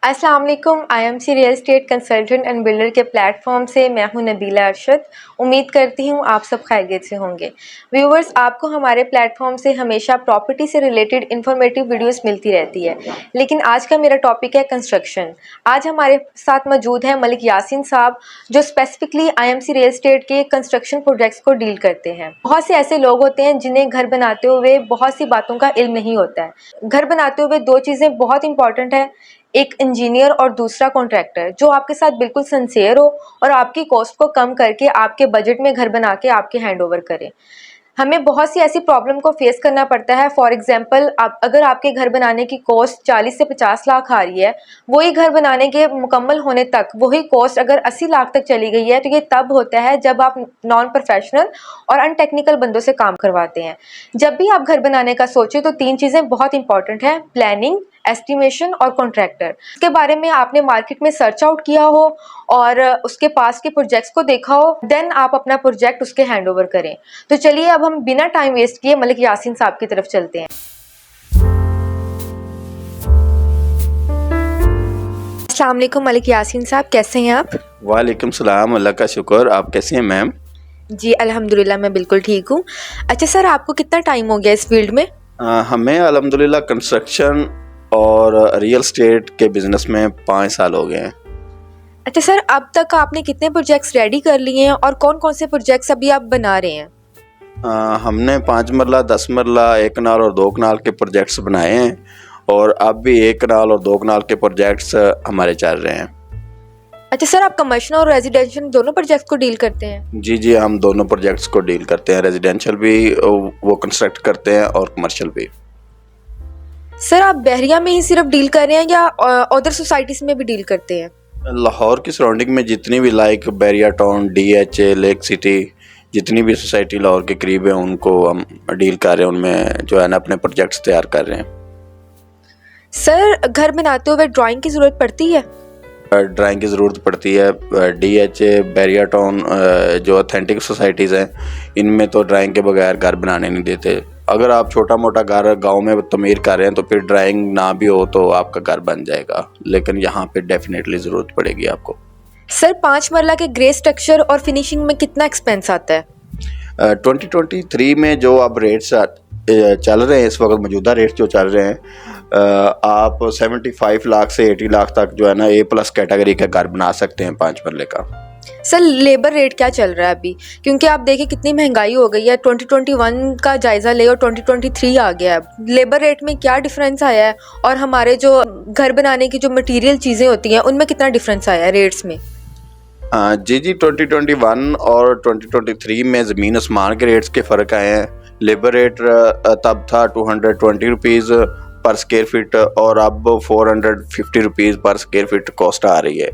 अस्सलाम वालेकुम। IMC real estate consultant and builder के प्लेटफॉर्म से मैं हूं नबीला अरशद। उम्मीद करती हूं आप सब खैरियत से होंगे। व्यूवर्स, आपको हमारे प्लेटफॉर्म से हमेशा प्रॉपर्टी से रिलेटेड इंफॉर्मेटिव वीडियोस मिलती रहती है, लेकिन आज का मेरा टॉपिक है कंस्ट्रक्शन। आज हमारे साथ मौजूद है मलिक यासीन साहब, जो स्पेसिफिकली IMC रियल एस्टेट के कंस्ट्रक्शन प्रोजेक्ट्स को डील करते हैं। बहुत से ऐसे लोग होते हैं जिन्हें घर बनाते हुए बहुत सी बातों का इल्म नहीं होता है। घर बनाते हुए दो चीज़ें बहुत इंपॉर्टेंट है, एक इंजीनियर और दूसरा कॉन्ट्रैक्टर, जो आपके साथ बिल्कुल सिंसियर हो और आपकी कॉस्ट को कम करके आपके बजट में घर बना के आपके हैंड ओवर करे। हमें बहुत सी ऐसी प्रॉब्लम को फेस करना पड़ता है। फॉर एग्जांपल, अगर आपके घर बनाने की कॉस्ट 40 से 50 लाख आ रही है, वही घर बनाने के मुकम्मल होने तक वही कॉस्ट अगर 80 लाख तक चली गई है, तो ये तब होता है जब आप नॉन प्रोफेशनल और अनटेक्निकल बंदों से काम करवाते हैं। जब भी आप घर बनाने का सोचें तो तीन चीज़ें बहुत इंपॉर्टेंट हैं: प्लानिंग, एस्टिमेशन और कॉन्ट्रैक्टर। इसके बारे में आपने मार्केट में सर्च आउट किया हो और उसके पास के प्रोजेक्ट्स को देखा हो, देन आप अपना प्रोजेक्ट उसके हैंड ओवर करें। तो चलिए अब हम बिना टाइम वेस्ट किए मलिक यासीन साहब की तरफ चलते हैं। अस्सलाम वालेकुम मलिक यासीन साहब, कैसे हैं आप? वालेकुम सलाम, अल्लाह का शुक्र। आप कैसे हैं मैम? जी अल्हम्दुलिल्लाह, मैं बिल्कुल ठीक हूँ। अच्छा सर, आपको कितना टाइम हो गया इस फील्ड में? हमें अल्हम्दुलिल्लाह कंस्ट्रक्शन और रियल एस्टेट के बिज़नेस में 5 साल हो गए हैं। अच्छा सर, अब तक आपने कितने प्रोजेक्ट्स रेडी कर लिए हैं और कौन कौन से प्रोजेक्ट्स अभी आप बना रहे हैं? हमने 5 मरला, 10 मरला, 1 कनाल और 2 कनाल के प्रोजेक्ट्स बनाए हैं और अब भी 1 कनाल और 2 कनाल के प्रोजेक्ट्स हमारे चल रहे हैं। अच्छा सर, आप कमर्शियल और रेजिडेंशियल दोनों प्रोजेक्ट्स को डील करते हैं? जी, हम दोनों प्रोजेक्ट्स को डील करते हैं। रेजिडेंशियल भी वो कंस्ट्रक्ट करते हैं और कमर्शियल भी। सर, आप बहरिया में ही सिर्फ डील कर रहे हैं या अदर सोसाइटीज में भी डील करते हैं? लाहौर की सराउंडिंग में जितनी भी like Bahria town, DHA, lake city, जितनी भी सोसाइटी लाहौर के करीब है उनको हम डील कर रहे हैं, उनमें जो है ना अपने प्रोजेक्ट्स तैयार कर रहे हैं। सर, घर बनाते हुए ड्राइंग की ज़रूरत पड़ती है? ड्राइंग की ज़रूरत पड़ती है। DHA, बैरिया टाउन जो ऑथेंटिक सोसाइटीज़ हैं, इनमें तो ड्राइंग के बगैर घर बनाने नहीं देते। अगर आप छोटा मोटा घर गांव में तमीर कर रहे हैं तो फिर ड्राइंग ना भी हो तो आपका घर बन जाएगा, लेकिन यहाँ पे डेफिनेटली ज़रूरत पड़ेगी आपको। सर, 5 मरला के ग्रे स्ट्रक्चर और फिनिशिंग में कितना एक्सपेंस आता है? 2023 में जो अब रेट्स चल रहे हैं, इस वक्त मौजूदा रेट्स जो चल रहे हैं, आप 75 लाख से 80 लाख तक जो है ना A+ कैटेगरी का घर बना सकते हैं 5 मरले का। सर, लेबर रेट क्या चल रहा है अभी? क्योंकि आप देखिए कितनी महंगाई हो गई है। 2021 का जायज़ा ले और 2023 आ गया है। लेबर रेट में क्या डिफरेंस आया है और हमारे जो घर बनाने की जो मटेरियल चीज़ें होती हैं उनमें कितना डिफरेंस आया है रेट्स में? जी 2021 और 2023 में ज़मीन आसमान के रेट्स के फ़र्क आए हैं। लेबर रेट तब था 220 रुपीज़ पर स्क्वायर फीट और अब 450 रुपीज़ पर स्क्वायर फीट कॉस्ट आ रही है।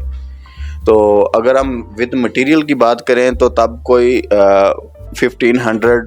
तो अगर हम विद मटेरियल की बात करें तो तब कोई 1500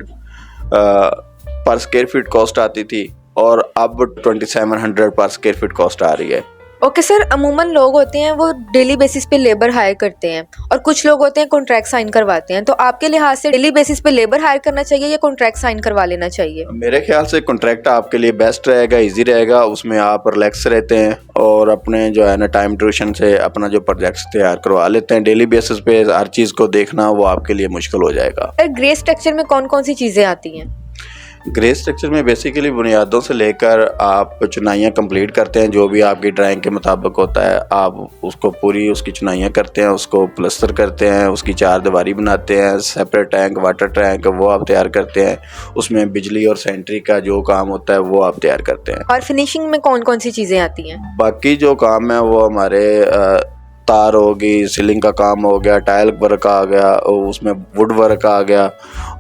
पर स्क्वायर फीट कॉस्ट आती थी और अब 2700 पर स्क्वायर फीट कॉस्ट आ रही है। ओके सर, अमूमन लोग होते हैं वो डेली बेसिस पे लेबर हायर करते हैं और कुछ लोग होते हैं कॉन्ट्रैक्ट साइन करवाते हैं। तो आपके लिहाज से डेली बेसिस पे लेबर हायर करना चाहिए या कॉन्ट्रैक्ट साइन करवा लेना चाहिए? मेरे ख्याल से कॉन्ट्रैक्ट आपके लिए बेस्ट रहेगा, इजी रहेगा, उसमें आप रिलैक्स रहते हैं और अपने जो है ना टाइम ड्यूरेशन से अपना जो प्रोजेक्ट्स तैयार करवा लेते हैं। डेली बेसिस पे हर चीज़ को देखना वो आपके लिए मुश्किल हो जाएगा। सर, ग्रे स्ट्रक्चर में कौन कौन सी चीज़ें आती हैं? ग्रे स्ट्रक्चर में बेसिकली बुनियादों से लेकर आप चुनाइयाँ कंप्लीट करते हैं, जो भी आपकी ड्राइंग के मुताबिक होता है आप उसको पूरी उसकी चुनाइयाँ करते हैं, उसको प्लस्तर करते हैं, उसकी 4 दीवारी बनाते हैं, सेपरेट टैंक, वाटर टैंक वो आप तैयार करते हैं, उसमें बिजली और सेंट्री का जो काम होता है वो आप तैयार करते हैं। और फिनिशिंग में कौन कौन सी चीज़ें आती हैं? बाकी जो काम है वो हमारे तार होगी, सीलिंग का काम हो गया, टाइल वर्क आ गया, उसमें वुड वर्क आ गया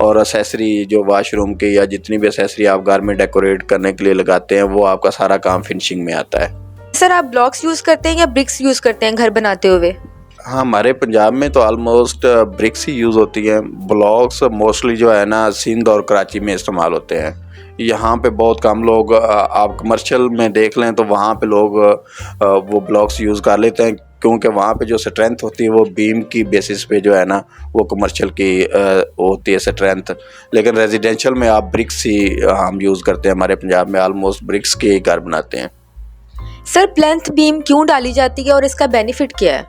और एसेसरी जो वाशरूम की या जितनी भी एसेसरी आप घर में डेकोरेट करने के लिए लगाते हैं वो आपका सारा काम फिनिशिंग में आता है। सर, आप ब्लॉक्स यूज़ करते हैं या ब्रिक्स यूज़ करते हैं घर बनाते हुए? हाँ, हमारे पंजाब में तो ऑलमोस्ट ब्रिक्स ही यूज़ होती हैं। ब्लॉक्स मोस्टली जो है ना सिंध और कराची में इस्तेमाल होते हैं। यहाँ पे बहुत कम लोग, आप कमर्शियल में देख लें तो वहाँ पे लोग वो ब्लॉक्स यूज़ कर लेते हैं, क्योंकि वहाँ पे जो स्ट्रेंथ होती है वो बीम की बेसिस पे जो है ना वो कमर्शियल की होती है स्ट्रेंथ। लेकिन रेजिडेंशियल में आप ब्रिक्स ही हम यूज़ करते हैं। हमारे पंजाब में ऑलमोस्ट ब्रिक्स के घर बनाते हैं। सर प्लेंथ बीम क्यों डाली जाती है और इसका बेनिफिट क्या है?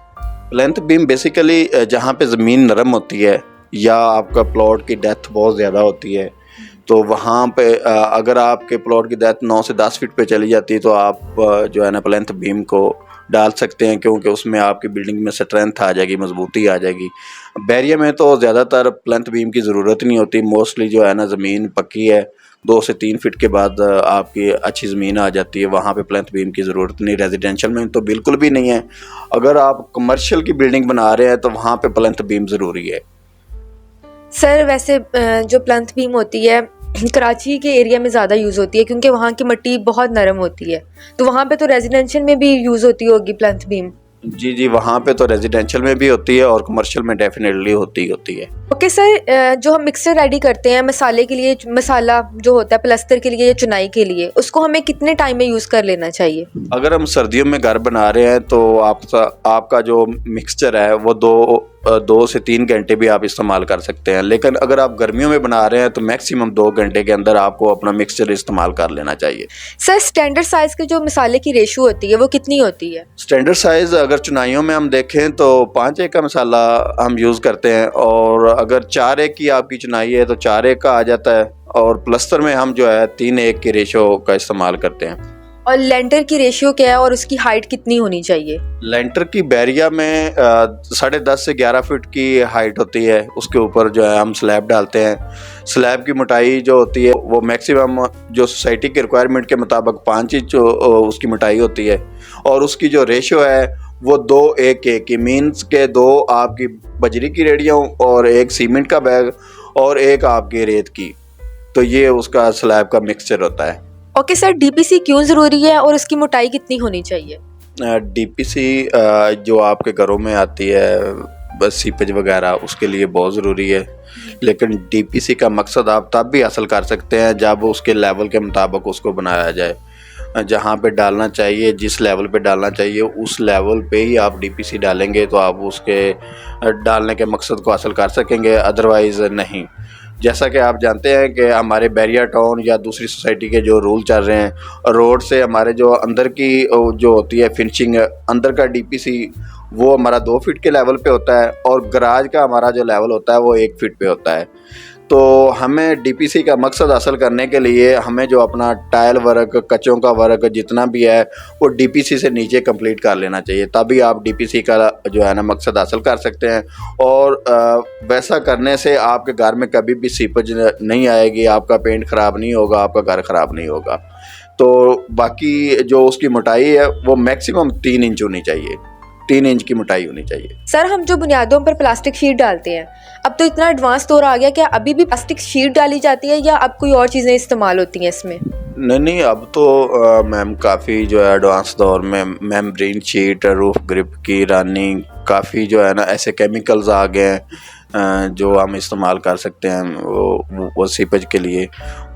प्लेंथ बीम बेसिकली जहाँ पे ज़मीन नरम होती है या आपका प्लॉट की डेप्थ बहुत ज़्यादा होती है, तो वहाँ पे अगर आपके प्लॉट की डेप्थ 9 से 10 फीट पे चली जाती है तो आप जो है ना प्लेंथ बीम को डाल सकते हैं, क्योंकि उसमें आपकी बिल्डिंग में स्ट्रेंथ आ जाएगी, मजबूती आ जाएगी। बैरियर में तो ज़्यादातर प्लेंथ बीम की ज़रूरत नहीं होती, मोस्टली जो है ना ज़मीन पक्की है, 2 से 3 फीट के बाद आपकी अच्छी ज़मीन आ जाती है, वहाँ पे प्लेंथ बीम की ज़रूरत नहीं। रेजिडेंशियल में तो बिल्कुल भी नहीं है। अगर आप कमर्शियल की बिल्डिंग बना रहे हैं तो वहाँ पे प्लेंथ बीम ज़रूरी है। सर वैसे जो प्लेंथ बीम होती है कराची के एरिया में ज़्यादा यूज़ होती है क्योंकि वहाँ की मिट्टी बहुत नरम होती है, तो वहाँ पे तो रेजिडेंशियल में भी यूज़ होती होगी प्लेंथ बीम। जी, वहाँ पे तो रेजिडेंशियल में भी होती है और कमर्शियल में डेफिनेटली होती है। ओके सर, जो हम मिक्सर रेडी करते हैं मसाले के लिए, मसाला जो होता है प्लस्तर के लिए या चुनाई के लिए, उसको हमें कितने टाइम में यूज़ कर लेना चाहिए? अगर हम सर्दियों में घर बना रहे हैं तो आपका जो मिक्सचर है वो 2 से 3 घंटे भी आप इस्तेमाल कर सकते हैं, लेकिन अगर आप गर्मियों में बना रहे हैं तो मैक्सिमम 2 घंटे के अंदर आपको अपना मिक्सचर इस्तेमाल कर लेना चाहिए। सर स्टैंडर्ड साइज़ के जो मसाले की रेशो होती है वो कितनी होती है? स्टैंडर्ड साइज़ अगर चुनाइयों में हम देखें तो 5 एक का मसाला हम यूज़ करते हैं, और अगर 4 एक की आपकी चुनाई है तो 4 एक का आ जाता है, और प्लस्तर में हम जो है 3 एक की रेशो का इस्तेमाल करते हैं। और लेंटर की रेशियो क्या है और उसकी हाइट कितनी होनी चाहिए? लेंटर की बैरिया में 10.5 से 11 फीट की हाइट होती है, उसके ऊपर जो है हम स्लैब डालते हैं। स्लैब की मोटाई जो होती है वो मैक्सिमम जो सोसाइटी के रिक्वायरमेंट के मुताबिक 5 इंच उसकी मोटाई होती है, और उसकी जो रेशियो है वो 2:1 की, मीन्स के 2 आपकी बजरी की रेडियों और 1 सीमेंट का बैग और 1 आपकी रेत की, तो ये उसका स्लैब का मिक्सचर होता है। ओके सर, डीपीसी क्यों ज़रूरी है और उसकी मोटाई कितनी होनी चाहिए? डीपीसी जो आपके घरों में आती है बस सीपेज वगैरह, उसके लिए बहुत ज़रूरी है, लेकिन डीपीसी का मकसद आप तब भी हासिल कर सकते हैं जब उसके लेवल के मुताबिक उसको बनाया जाए। जहाँ पे डालना चाहिए, जिस लेवल पे डालना चाहिए उस लेवल पे ही आप डीपीसी डालेंगे तो आप उसके डालने के मकसद को हासिल कर सकेंगे, अदरवाइज़ नहीं। जैसा कि आप जानते हैं कि हमारे बैरिया टाउन या दूसरी सोसाइटी के जो रूल चल रहे हैं, रोड से हमारे जो अंदर की जो होती है फिनिशिंग, अंदर का डीपीसी वो हमारा 2 फीट के लेवल पे होता है, और गराज का हमारा जो लेवल होता है वो 1 फीट पे होता है। तो हमें डीपीसी का मकसद हासिल करने के लिए हमें जो अपना टाइल वर्क, कच्चों का वर्क जितना भी है वो डीपीसी से नीचे कंप्लीट कर लेना चाहिए, तभी आप डीपीसी का जो है ना मकसद हासिल कर सकते हैं। और वैसा करने से आपके घर में कभी भी सीपेज नहीं आएगी, आपका पेंट ख़राब नहीं होगा, आपका घर ख़राब नहीं होगा। तो बाकी जो उसकी मोटाई है वो मैक्सिमम 3 इंच होनी चाहिए, 3 इंच की मोटाई होनी चाहिए। सर हम जो बुनियादों पर प्लास्टिक शीट डालते हैं, अब तो इतना एडवांस दौर आ गया, क्या अभी भी प्लास्टिक शीट डाली जाती है या अब कोई और चीज़ें इस्तेमाल होती हैं इसमें? नहीं, अब तो मैम काफ़ी जो है एडवांस दौर में मेम्ब्रेन शीट, रूफ ग्रिप की रनिंग, काफ़ी जो है ना ऐसे केमिकल्स आ गए हैं जो हम इस्तेमाल कर सकते हैं वो सीपेज के लिए।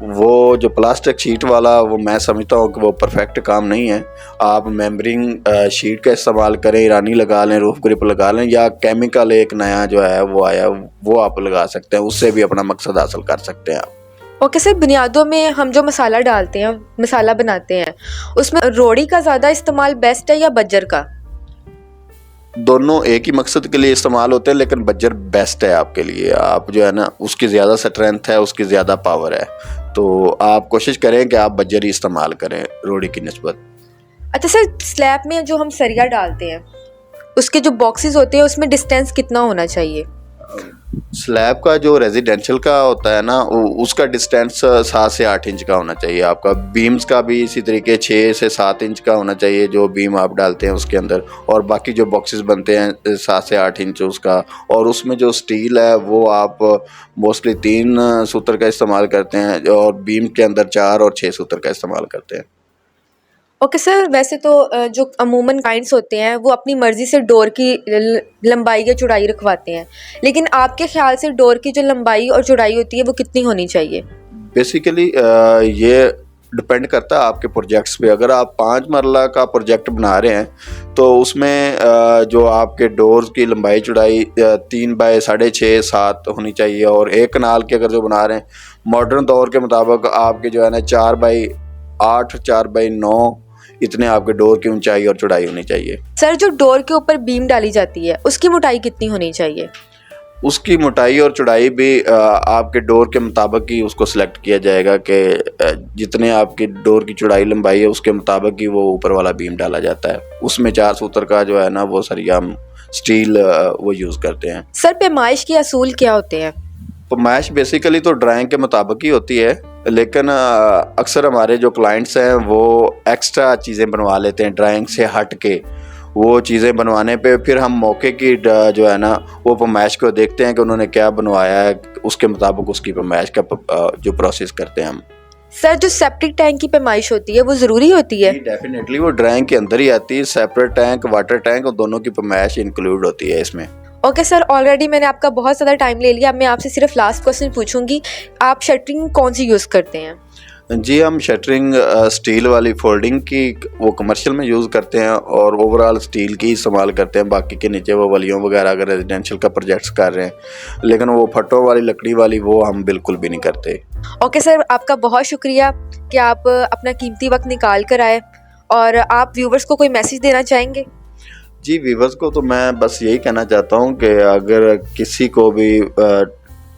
वो जो प्लास्टिक शीट वाला वो मैं समझता हूँ कि वो परफेक्ट काम नहीं है। आप मेम्ब्रेन शीट का इस्तेमाल करें, ईरानी लगा लें, रूफ ग्रिप लगा लें, या केमिकल एक नया जो है वो आया वो आप लगा सकते हैं, उससे भी अपना मकसद हासिल कर सकते हैं आप। ओके सर, बुनियादों में हम जो मसाला डालते हैं, मसाला बनाते हैं, उसमें रोड़ी का ज़्यादा इस्तेमाल बेस्ट है या बज्जर का? दोनों एक ही मकसद के लिए इस्तेमाल होते हैं, लेकिन बज्जर बेस्ट है आपके लिए। आप जो है ना उसकी ज़्यादा स्ट्रेंथ है, उसकी ज़्यादा पावर है, तो आप कोशिश करें कि आप बज्जर ही इस्तेमाल करें रोड़ी की निस्बत। अच्छा सर, स्लैब में जो हम सरिया डालते हैं उसके जो बॉक्सेस होते हैं उसमें डिस्टेंस कितना होना चाहिए? स्लैब का जो रेजिडेंशियल का होता है ना उसका डिस्टेंस 7 से 8 इंच का होना चाहिए आपका। बीम्स का भी इसी तरीके 6 से 7 इंच का होना चाहिए जो बीम आप डालते हैं उसके अंदर, और बाकी जो बॉक्सेस बनते हैं 7 से 8 इंच उसका। और उसमें जो स्टील है वो आप मोस्टली 3 सूत्र का इस्तेमाल करते हैं, और बीम के अंदर 4 और 6 सूत्र का इस्तेमाल करते हैं। ओके सर, वैसे तो जो अमूमन क्लाइंट्स होते हैं वो अपनी मर्ज़ी से डोर की लंबाई या चौड़ाई रखवाते हैं, लेकिन आपके ख्याल से डोर की जो लंबाई और चौड़ाई होती है वो कितनी होनी चाहिए? बेसिकली ये डिपेंड करता है आपके प्रोजेक्ट्स पे। अगर आप 5 मरला का प्रोजेक्ट बना रहे हैं तो उसमें जो आपके डोर्स की लंबाई चौड़ाई 3 बाय 6.5 7 होनी चाहिए, और 1 कनाल के अगर जो बना रहे हैं मॉडर्न दौर के मुताबिक आपके जो है ना 4 बाय 8 4 बाय 9 इतने आपके डोर की ऊंचाई और चौड़ाई होनी चाहिए। सर जो डोर के ऊपर बीम डाली जाती है उसकी मोटाई कितनी होनी चाहिए? उसकी मोटाई और चौड़ाई भी आपके डोर के मुताबिक ही उसको सिलेक्ट किया जाएगा कि जितने आपकी डोर की चौड़ाई लंबाई है उसके मुताबिक ही वो ऊपर वाला बीम डाला जाता है। उसमें 4 सूत्र का जो है ना वो सरिया हम स्टील वो यूज़ करते हैं। सर पैमाइश के असूल क्या होते हैं? पैमाइश बेसिकली तो ड्राइंग के मुताबिक ही होती है, लेकिन अक्सर हमारे जो क्लाइंट्स हैं वो एक्स्ट्रा चीज़ें बनवा लेते हैं ड्राइंग से हट के। वो चीज़ें बनवाने पे फिर हम मौके की जो है ना वो पैमाइश को देखते हैं कि उन्होंने क्या बनवाया है, उसके मुताबिक उसकी पैमाइश का जो प्रोसेस करते हैं हम। सर जो सेप्टिक टैंक की पैमाइश होती है वो ज़रूरी होती है? डेफिनेटली वो ड्राइंग के अंदर ही आती है। सेपरेट टैंक, वाटर टैंक और दोनों की पैमाइश इंक्लूड होती है इसमें। ओके सर, ऑलरेडी मैंने आपका बहुत ज़्यादा टाइम ले लिया। अब मैं आपसे सिर्फ लास्ट क्वेश्चन पूछूंगी, आप शटरिंग कौन सी यूज़ करते हैं? जी, हम शटरिंग स्टील वाली फोल्डिंग की वो कमर्शियल में यूज़ करते हैं और ओवरऑल स्टील की इस्तेमाल करते हैं। बाकी के नीचे वो वलियों वगैरह अगर रेजिडेंशियल का प्रोजेक्ट्स कर रहे हैं, लेकिन वो फटों वाली लकड़ी वाली वो हम बिल्कुल भी नहीं करते। ओके सर, आपका बहुत शुक्रिया कि आप अपना कीमती वक्त निकाल कर आए। और आप व्यूवर्स को कोई मैसेज देना चाहेंगे? जी, व्यूवर्स को तो मैं बस यही कहना चाहता हूँ कि अगर किसी को भी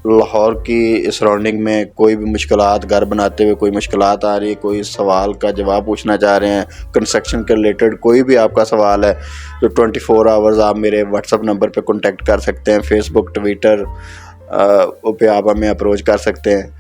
लाहौर की सराउंडिंग में कोई भी मुश्किलात, घर बनाते हुए कोई मुश्किलात आ रही है, कोई सवाल का जवाब पूछना चाह रहे हैं, कंस्ट्रक्शन के रिलेटेड कोई भी आपका सवाल है, तो 24 आवर्स आप मेरे व्हाट्सअप नंबर पे कांटेक्ट कर सकते हैं। फेसबुक, ट्विटर पे आप हमें अप्रोच कर सकते हैं।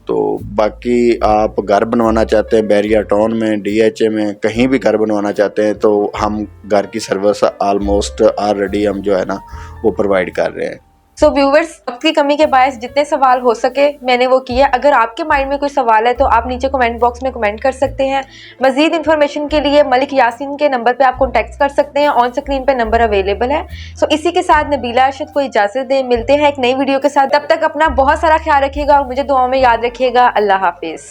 तो बाकी आप घर बनवाना चाहते हैं बैरिया टाउन में, DHA में, कहीं भी घर बनवाना चाहते हैं तो हम घर की सर्विस ऑलमोस्ट ऑलरेडी हम जो है ना वो प्रोवाइड कर रहे हैं। सो व्यूवर्स, वक्त की कमी के बायस जितने सवाल हो सके मैंने वो किया। अगर आपके माइंड में कोई सवाल है तो आप नीचे कमेंट बॉक्स में कमेंट कर सकते हैं। मजीद इन्फॉर्मेशन के लिए मलिक यासीन के नंबर पे आप कॉन्टैक्ट कर सकते हैं। ऑन स्क्रीन पे नंबर अवेलेबल है। सो इसी के साथ नबीला अरशद को इजाज़त दें। मिलते हैं एक नई वीडियो के साथ। तब तक अपना बहुत सारा ख्याल रखिएगा और मुझे दुआओं में याद रखिएगा। अल्लाह हाफिज़।